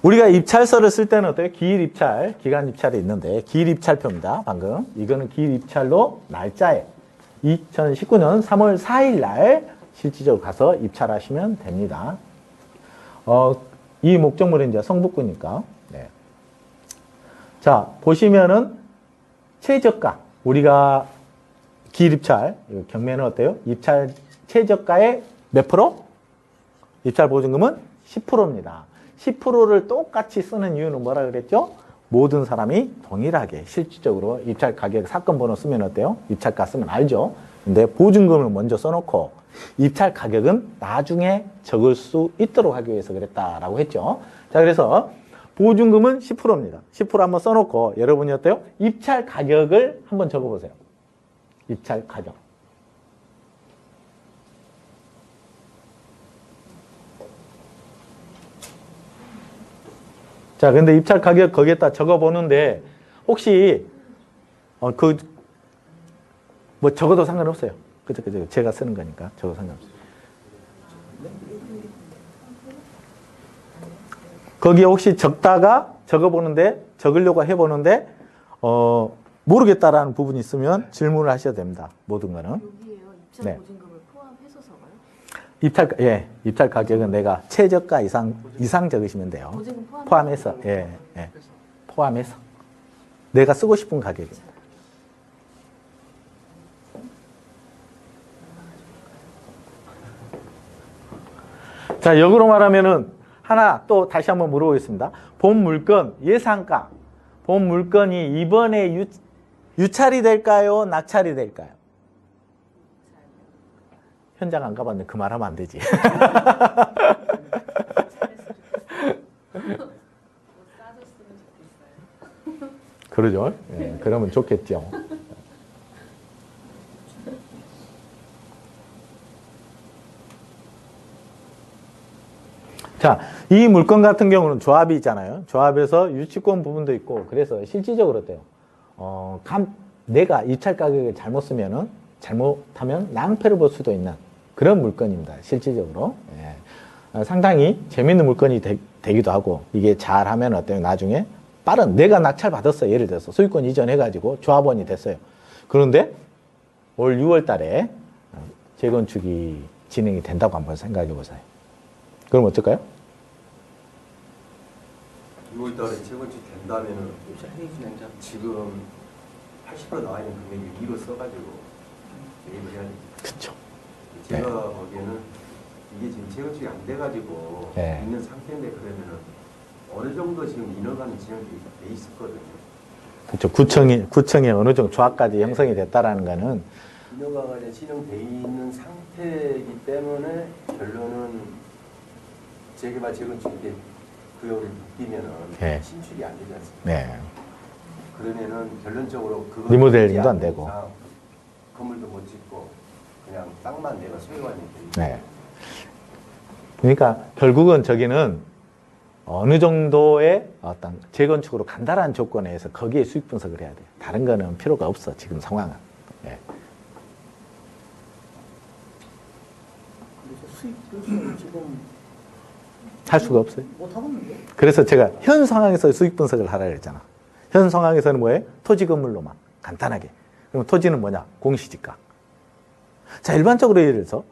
우리가 입찰서를 쓸 때는 어때요? 기일 입찰, 기간 입찰이 있는데 기일 입찰표입니다. 방금 이거는 기일 입찰로 날짜에 2019년 3월 4일 날 실질적으로 가서 입찰하시면 됩니다. 이 목적물은 이제 성북구니까. 네. 자, 보시면은 최저가 우리가 기일 입찰 경매는 어때요? 입찰 최저가의 몇 프로? 입찰 보증금은 10%입니다. 10%를 똑같이 쓰는 이유는 뭐라 그랬죠? 모든 사람이 동일하게 실질적으로 입찰 가격 사건 번호 쓰면 어때요? 입찰가 쓰면 알죠? 근데 보증금을 먼저 써놓고 입찰 가격은 나중에 적을 수 있도록 하기 위해서 그랬다라고 했죠. 자, 그래서 보증금은 10%입니다. 10% 한번 써놓고 여러분이 어때요? 입찰 가격을 한번 적어보세요. 입찰 가격. 자, 근데 입찰 가격 거기에다 적어보는데, 혹시, 뭐 적어도 상관없어요. 그죠. 제가 쓰는 거니까 적어도 상관없어요. 거기에 혹시 적으려고 해보는데, 모르겠다라는 부분이 있으면 질문을 하셔야 됩니다. 모든 거는. 여기에요. 입찰 네. 보증금을 포함해서 적어요? 입찰 가격은 내가 최저가 이상 적으시면 돼요. 보증금 포함해서, 포함해서. 내가 쓰고 싶은 가격입니다. 자, 역으로 말하면은 하나 또 다시 한번 물어보겠습니다. 본 물건 예상가. 본 물건이 이번에 유찰이 될까요? 낙찰이 될까요? 현장 안 가봤는데 그 말 하면 안 되지. 그러죠? 예, 그러면 좋겠죠. 자, 이 물건 같은 경우는 조합이 있잖아요. 조합에서 유치권 부분도 있고, 그래서 실질적으로 어때요? 내가 입찰 가격을 잘못 쓰면은, 잘못하면 낭패를 볼 수도 있는 그런 물건입니다. 실질적으로. 예. 상당히 재밌는 물건이 되기도 하고, 이게 잘하면 어때요? 나중에 내가 낙찰 받았어요. 예를 들어서 소유권 이전해가지고 조합원이 됐어요. 그런데 올 6월 달에 재건축이 진행이 된다고 한번 생각해 보세요. 그럼 어떨까요? 6월 달에 재건축 된다면은 지금 80% 나와 있는 금액을 2로 써가지고 매입을 해야 됩니다. 그렇죠. 제가 보기에는 이게 지금 재건축이 안 돼가지고 네. 있는 상태인데 그러면은 어느 정도 지금 인허가는 진행이 돼 있었거든요. 그렇죠. 구청에 어느 정도 조합까지 형성이 됐다라는 거는 인허가가 이제 진행돼 있는 상태이기 때문에 결론은 재개발 재건축 이게 구역을 바뀌면은 네. 신축이 안 되지 않습니까? 네. 그러면은 결론적으로 그거 리모델링도 안 되고. 건물도 못 짓고 그냥 땅만 내가 소유하는 네. 그러니까 결국은 저기는 어느 정도의 어떤 재건축으로 간다라는 조건에 의해서 거기에 수익 분석을 해야 돼요. 다른 거는 필요가 없어, 지금 상황은. 예. 그래서 수익 분석을 지금 할 수가 없어요. 못 하고 있는데. 그래서 제가 현 상황에서 수익 분석을 하라 그랬잖아. 현 상황에서는 뭐예요? 토지 건물로만 간단하게. 그럼 토지는 뭐냐? 공시지가. 자, 일반적으로 예를 들어서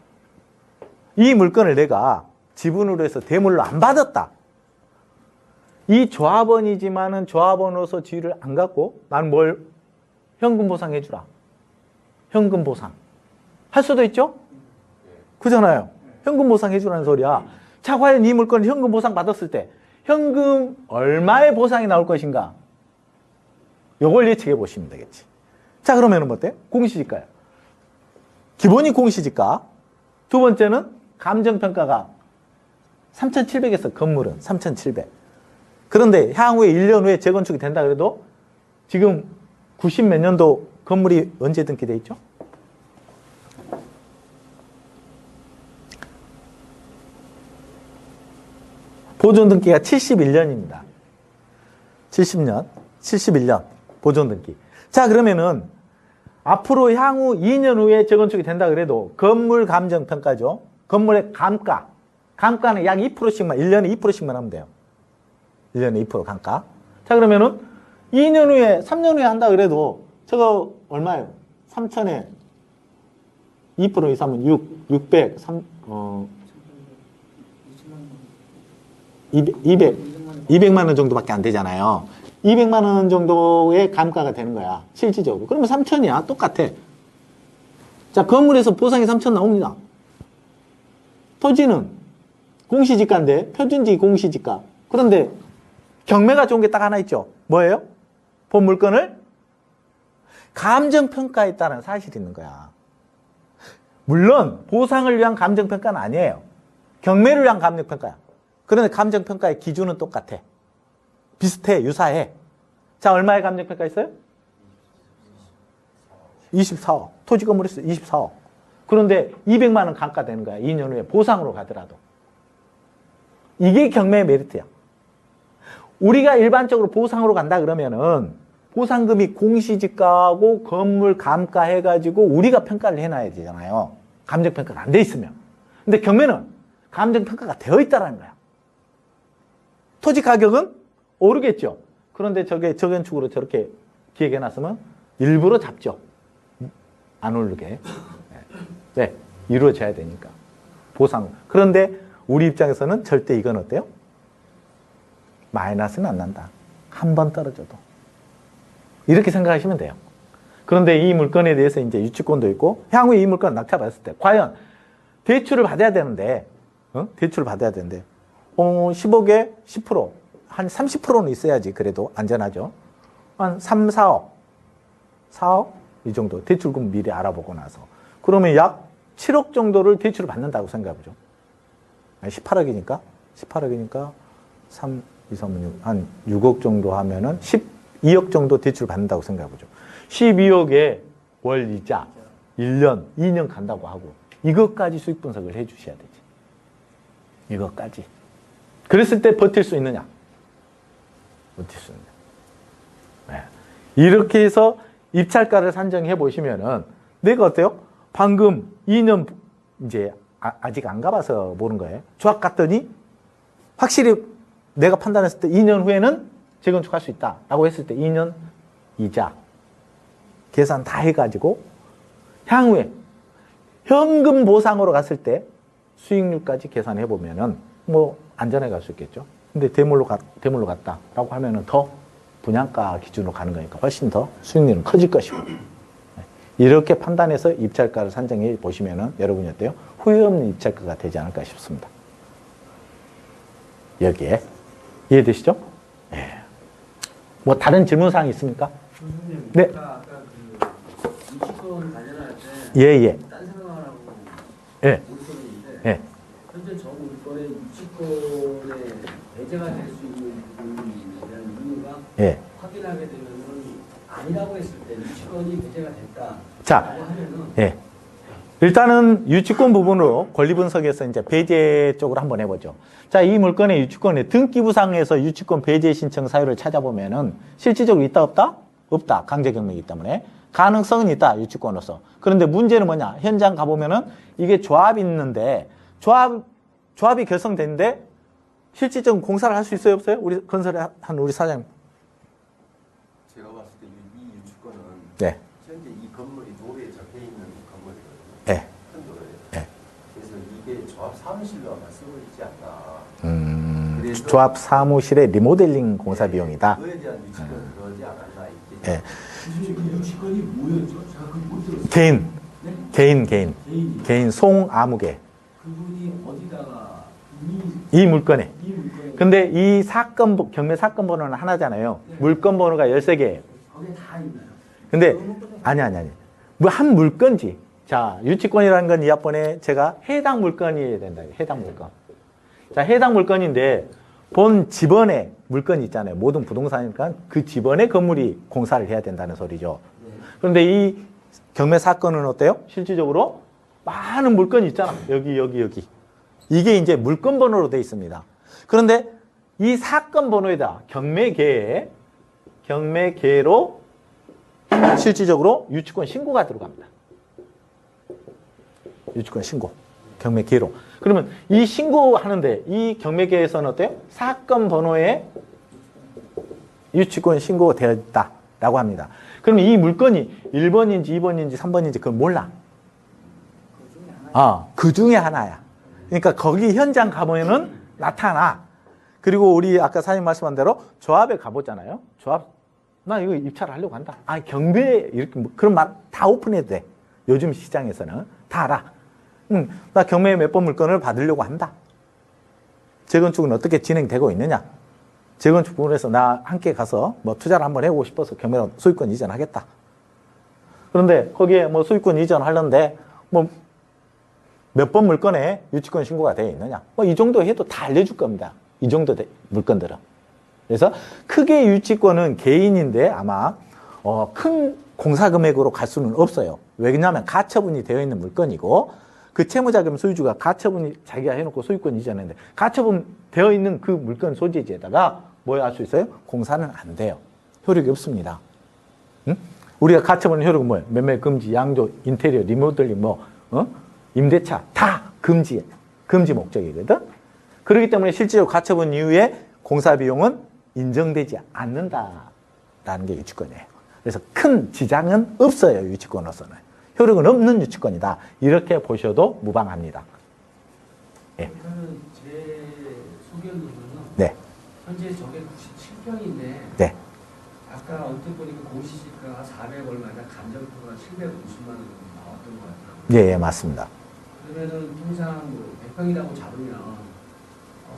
이 물건을 내가 지분으로 해서 대물로 안 받았다. 이 조합원이지만은 조합원으로서 지위를 안 갖고 나는 뭘 현금 보상해 주라. 현금 보상. 할 수도 있죠? 그잖아요. 현금 보상해 주라는 소리야. 자, 과연 이 물건을 현금 보상 받았을 때 현금 얼마의 보상이 나올 것인가? 요걸 예측해 보시면 되겠지. 자, 그러면은 뭐 어때? 공시지가요. 기본이 공시지가. 두 번째는 감정평가가 3,700에서 건물은 3,700. 그런데 향후에 1년 후에 재건축이 된다 그래도 지금 90 몇 년도 건물이 언제 등기돼 있죠? 보존 등기가 71년입니다. 70년, 71년 보존 등기. 자, 그러면은 앞으로 향후 2년 후에 재건축이 된다 그래도 건물 감정 평가죠. 건물의 감가. 감가는 약 2%씩만, 1년에 2%씩만 하면 돼요. 1년에 2% 감가. 자, 그러면은 2년 후에, 3년 후에 한다 그래도 저거 얼마예요? 3천에 2% 이상은 600, 200만 원 정도밖에 안 되잖아요. 200만 원 정도의 감가가 되는 거야. 실질적으로. 그러면 3천이야. 똑같아. 자, 건물에서 보상이 3천 나옵니다. 토지는 공시지가인데 표준지 공시지가. 그런데 경매가 좋은 게 딱 하나 있죠. 뭐예요? 본 물건을 감정평가했다는 사실이 있는 거야. 물론 보상을 위한 감정평가는 아니에요. 경매를 위한 감정평가야. 그런데 감정평가의 기준은 똑같아. 비슷해, 유사해. 자, 얼마의 감정평가 있어요? 24억. 토지 건물에서 24억. 그런데 200만 원 감가되는 거야. 2년 후에 보상으로 가더라도. 이게 경매의 메리트야. 우리가 일반적으로 보상으로 간다 그러면은 보상금이 공시지가하고 건물 감가 해가지고 우리가 평가를 해놔야 되잖아요. 감정평가가 안 돼 있으면. 근데 경매는 감정평가가 되어 있다는 거야. 토지 가격은 오르겠죠. 그런데 저게 저건축으로 저렇게 기획해놨으면 일부러 잡죠. 안 오르게. 네, 이루어져야 되니까. 보상. 그런데 우리 입장에서는 절대 이건 어때요? 마이너스는 안 난다. 한 번 떨어져도. 이렇게 생각하시면 돼요. 그런데 이 물건에 대해서 이제 유치권도 있고 향후에 이 물건을 낙찰받았을 때 과연 대출을 받아야 되는데 대출을 받아야 되는데 10억에 10%, 한 30%는 있어야지 그래도 안전하죠. 한 3, 4억, 4억 이 정도 대출금 미리 알아보고 나서 그러면 약 7억 정도를 대출을 받는다고 생각해보죠. 18억이니까 3, 2, 3, 6, 한 6억 정도 하면은 12억 정도 대출을 받는다고 생각해보죠. 12억에 월 이자 1년, 2년 간다고 하고 이것까지 수익 분석을 해 주셔야 되지. 이것까지. 그랬을 때 버틸 수 있느냐? 버틸 수 있느냐. 네. 이렇게 해서 입찰가를 산정해 보시면은 내가 어때요? 방금 2년 이제 아직 안 가봐서 모르는 거예요. 조합 갔더니 확실히 내가 판단했을 때 2년 후에는 재건축할 수 있다라고 했을 때 2년 이자 계산 다 해가지고 향후에 현금 보상으로 갔을 때 수익률까지 계산해 보면은 뭐 안전하게 갈 수 있겠죠. 근데 대물로 갔다라고 하면은 더 분양가 기준으로 가는 거니까 훨씬 더 수익률은 커질 것이고. 이렇게 판단해서 입찰가를 산정해 보시면은 여러분이 어때요? 후회 없는 입찰가가 되지 않을까 싶습니다. 여기에 이해되시죠? 예. 뭐 다른 질문 사항 있습니까? 선생님, 네. 아까 그 유치권 관련할 예. 때딴 생각하라고 예. 물건인데 예. 현재 저 물건에 유치권에 배제가 될 수 있는 부분에 대한 이유가 예. 확인하게 되면은 아니라고 했을 때 유치권이 배제가 됐다. 자, 하면은 예. 일단은 유치권 부분으로 권리분석에서 이제 배제 쪽으로 한번 해보죠. 자, 이 물건의 유치권의 등기부상에서 유치권 배제 신청 사유를 찾아보면은 실질적으로 있다 없다? 없다. 강제 경매이기 때문에 가능성은 있다. 유치권으로서. 그런데 문제는 뭐냐? 현장 가보면은 이게 조합이 있는데 조합이 결성됐는데 실질적인 공사를 할 수 있어요 없어요? 우리 건설에 한 우리 사장님. 제가 봤을 때 이 유치권은 네. 현재 이 건물이 도로에 적혀 있는 건물이거든요. 네. 큰 도로에. 네. 그래서 이게 조합 사무실로 아마 쓰고 있지 않나. 그래서 조합 사무실의 리모델링 공사 비용이다. 그에 대한 유치권은 그러지 않았나 있겠죠. 예. 그 유치권이 뭐였죠? 제가 그걸 못 들었어요. 개인. 개인이 개인 송아무개. 그분이 어디다가 이 물건에. 이 물건에 근데 이 사건, 경매 사건 번호는 하나잖아요. 물건 번호가 13개예요. 거기에 다 있나요? 근데, 아니. 뭐 한 물건지. 자, 유치권이라는 건 이 학번에 제가 해당 물건이어야 된다. 해당 물건. 자, 해당 물건인데, 본 집원의 물건이 있잖아요. 모든 부동산이니까 그 집원의 건물이 공사를 해야 된다는 소리죠. 그런데 이 경매 사건은 어때요? 실질적으로 많은 물건이 있잖아. 여기. 이게 이제 물건 번호로 되어 있습니다. 그런데 이 사건 번호에다 경매계로 실질적으로 유치권 신고가 들어갑니다. 유치권 신고. 경매계로. 그러면 이 신고하는데 이 경매계에서는 어때요? 사건 번호에 유치권 신고가 되어 있다라고 합니다. 그러면 이 물건이 1번인지 2번인지 3번인지 그건 몰라. 그 중에 하나야. 그러니까 거기 현장 가보면은 나타나. 그리고 우리 아까 사장님 말씀한 대로 조합에 가보잖아요. 조합, 나 이거 입찰하려고 한다. 경매, 이렇게, 그런 말 다 오픈해도 돼. 요즘 시장에서는. 다 알아. 나 경매에 몇 번 물건을 받으려고 한다. 재건축은 어떻게 진행되고 있느냐. 재건축 부분에서 나 함께 가서 뭐 투자를 한번 해보고 싶어서 경매로 소유권 이전하겠다. 그런데 거기에 뭐 소유권 이전하려는데 뭐 몇 번 물건에 유치권 신고가 되어 있느냐. 뭐 이 정도 해도 다 알려줄 겁니다. 이 정도 물건들은. 그래서 크게 유치권은 개인인데 아마 큰 공사 금액으로 갈 수는 없어요. 왜냐하면 가처분이 되어 있는 물건이고 그 채무자금 소유주가 가처분이 자기가 해놓고 소유권 이전했는데 가처분 되어 있는 그 물건 소재지에다가 뭐 할 수 있어요? 공사는 안 돼요. 효력이 없습니다. 응? 우리가 가처분 효력은 뭐예요? 매매 금지, 양조, 인테리어, 리모델링, 임대차 다 금지 목적이거든. 그렇기 때문에 실제로 가처분 이후에 공사 비용은 인정되지 않는다라는 게 유치권이에요. 그래서 큰 지장은 없어요. 유치권으로서는. 효력은 없는 유치권이다. 이렇게 보셔도 무방합니다. 예. 그러면 제 소견으로는 네. 현재 저게 97평인데 네. 아까 언뜻 보니까 공시지가가 400 얼마나 감정표가 750만 원 나왔던 것 같아요. 예, 맞습니다. 그러면은 통상 100평이라고 잡으면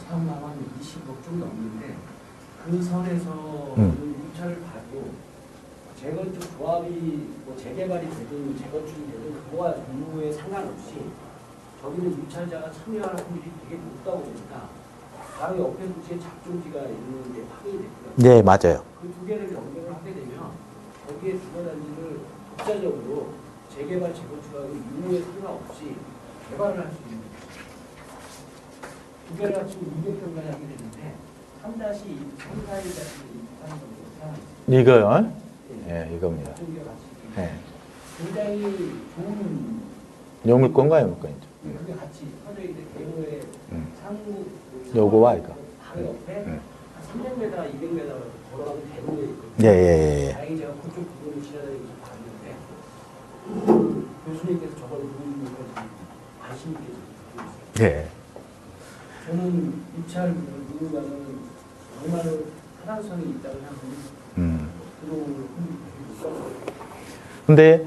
사업만 한 20억 좀 넘는데 그 선에서 입찰을 받고 재건축 조합이 뭐 재개발이 되든 재건축이 되든 그거와 종류에 상관없이 저기는 입찰자가 참여할 확률이 되게 높다고 보니까 바로 옆에 도시에 작종지가 있는 게 확인이 됐고요. 네, 맞아요. 그 두 개를 연결을 하게 되면 거기에 주거단지를 독자적으로 재개발 재건축하고 유무에 상관없이 개발을 할 수 있는 두 개를 합치고 200평까지 하게 되는데 3-2, 3-4일 같은 입찰 정도 생각하겠습니다. 이거요? 예. 예, 이겁니다. 전기와 같이 예. 굉장히 좋은 요 물건과요, 물건이죠. 그게 같이 퍼져 있는 대로의 상부 요거와 이거. 바로 옆에 한 300m, 200m 걸어가는 대로에 있거든요. 예, 예, 예. 다행히 제가 그쪽 부분을 지나다니면서 봤는데 교수님께서 저걸 보여주는 것까지 관심 있게 보고 있어요. 예. 저는 입찰 누르면은 정말로 타당성이 있다고 생각합니다. 들어오는 근데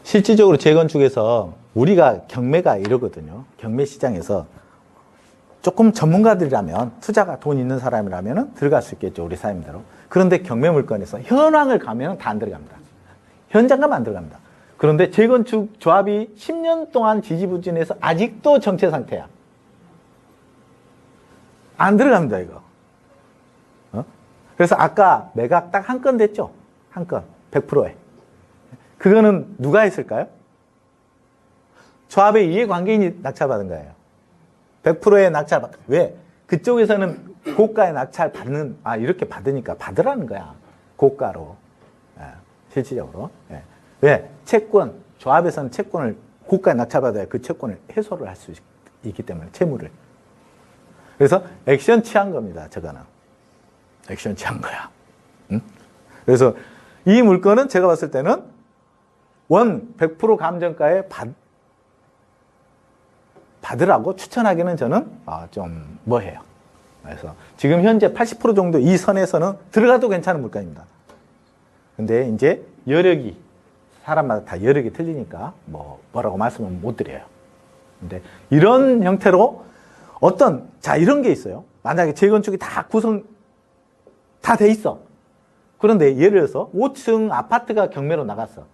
실질적으로 재건축에서 우리가 경매가 이러거든요. 경매 시장에서 조금 전문가들이라면 투자가 돈 있는 사람이라면 들어갈 수 있겠죠. 우리 사임대로. 그런데 경매 물건에서 현황을 가면 다 안 들어갑니다. 현장 가면 안 들어갑니다. 그런데 재건축 조합이 10년 동안 지지부진해서 아직도 정체 상태야. 안 들어갑니다, 이거. 그래서 아까 매각 딱 한 건 됐죠? 한 건. 100%에. 그거는 누가 했을까요? 조합의 이해관계인이 낙찰받은 거예요. 100%의 낙찰 왜? 그쪽에서는 고가의 낙찰 받는, 이렇게 받으니까 받으라는 거야. 고가로. 예, 실질적으로. 예. 왜? 채권, 조합에서는 채권을 고가에 낙찰받아야 그 채권을 해소를 할 수 있기 때문에, 채무를. 그래서 액션 취한 겁니다, 저거는. 액션 취한 거야. 응? 그래서 이 물건은 제가 봤을 때는 100% 감정가에 받으라고 추천하기는 저는 좀 뭐해요. 그래서 지금 현재 80% 정도 이 선에서는 들어가도 괜찮은 물건입니다. 근데 이제 여력이 사람마다 다 여력이 틀리니까 뭐라고 말씀을 못 드려요. 근데 이런 형태로 이런 게 있어요. 만약에 재건축이 다 다 돼 있어. 그런데 예를 들어서 5층 아파트가 경매로 나갔어.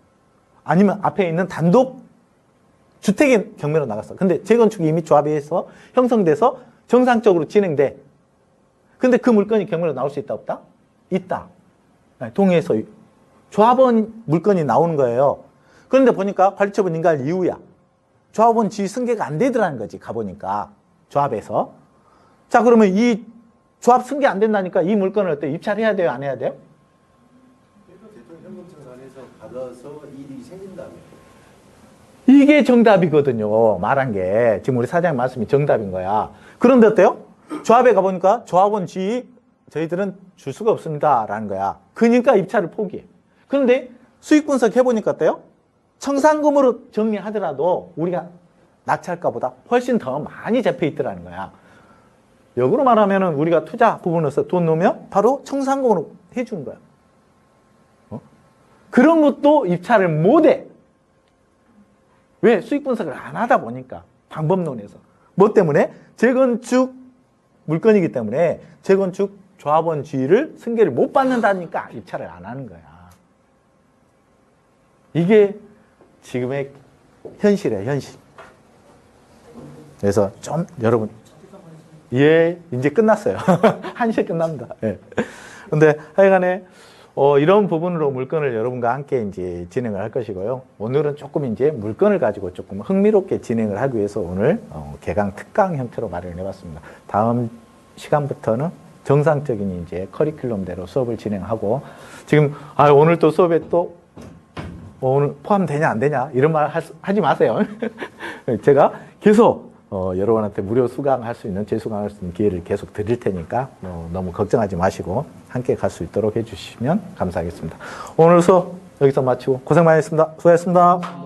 아니면 앞에 있는 단독 주택이 경매로 나갔어. 근데 재건축이 이미 조합에서 형성돼서 정상적으로 진행돼. 근데 그 물건이 경매로 나올 수 있다, 없다? 있다. 동의해서 조합원 물건이 나오는 거예요. 그런데 보니까 관리처분 인가할 이유야. 조합원 지위 승계가 안 되더라는 거지, 가보니까. 조합에서. 자, 그러면 이 조합 승계 안 된다니까 이 물건을 어때? 입찰해야 돼요, 안 해야 돼요? 대통령 현금청산에서 받아서 일이 생긴다면 이게 정답이거든요. 말한 게. 지금 우리 사장님 말씀이 정답인 거야. 그런데 어때요? 조합에 가보니까 조합원 지위 저희들은 줄 수가 없습니다. 라는 거야. 그러니까 입찰을 포기해. 그런데 수익 분석 해보니까 어때요? 청산금으로 정리하더라도 우리가 낙찰가보다 훨씬 더 많이 잡혀 있더라는 거야. 역으로 말하면 우리가 투자 부분에서 돈 넣으면 바로 청산금으로 해주는 거야. 그런 것도 입찰을 못해. 왜? 수익 분석을 안 하다 보니까. 방법론에서. 뭐 때문에? 재건축 물건이기 때문에 재건축 조합원 지위를 승계를 못 받는다니까 입찰을 안 하는 거야. 이게 지금의 현실이에요, 현실. 그래서 좀 여러분, 이제 끝났어요. 1시에 끝납니다. 예. 근데 하여간에 이런 부분으로 물건을 여러분과 함께 이제 진행을 할 것이고요. 오늘은 조금 이제 물건을 가지고 조금 흥미롭게 진행을 하기 위해서 오늘 개강 특강 형태로 마련을 해봤습니다. 다음 시간부터는 정상적인 이제 커리큘럼대로 수업을 진행하고 지금 오늘 또 수업에 또 오늘 포함되냐 안 되냐 이런 말 하지 마세요. 제가 계속 여러분한테 무료 수강할 수 있는 재수강할 수 있는 기회를 계속 드릴 테니까 너무 걱정하지 마시고 함께 갈 수 있도록 해주시면 감사하겠습니다. 오늘 수업 여기서 마치고 고생 많이 했습니다. 수고하셨습니다.